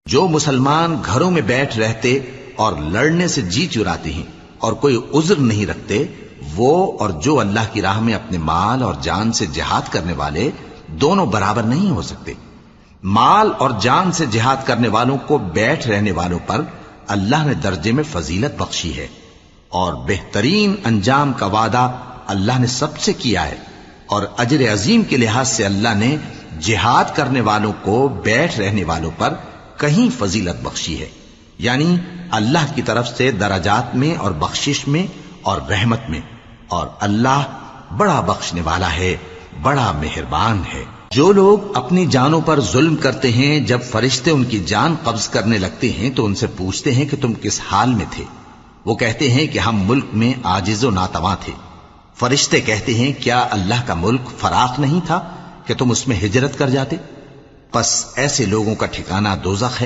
جو مسلمان گھروں میں بیٹھ رہتے اور لڑنے سے جی چراتے ہیں اور کوئی عذر نہیں رکھتے، وہ اور جو اللہ کی راہ میں اپنے مال اور جان سے جہاد کرنے والے دونوں برابر نہیں ہو سکتے۔ مال اور جان سے جہاد کرنے والوں کو بیٹھ رہنے والوں پر اللہ نے درجے میں فضیلت بخشی ہے، اور بہترین انجام کا وعدہ اللہ نے سب سے کیا ہے، اور اجر عظیم کے لحاظ سے اللہ نے جہاد کرنے والوں کو بیٹھ رہنے والوں پر کہیں فضیلت بخشی ہے، یعنی اللہ کی طرف سے درجات میں اور بخشش میں اور رحمت میں، اور اللہ بڑا بخشنے والا ہے، بڑا مہربان ہے۔ جو لوگ اپنی جانوں پر ظلم کرتے ہیں، جب فرشتے ان کی جان قبض کرنے لگتے ہیں تو ان سے پوچھتے ہیں کہ تم کس حال میں تھے؟ وہ کہتے ہیں کہ ہم ملک میں عاجز و ناتواں تھے۔ فرشتے کہتے ہیں کیا اللہ کا ملک فراخ نہیں تھا کہ تم اس میں ہجرت کر جاتے؟ پس ایسے لوگوں کا ٹھکانہ دوزخ ہے۔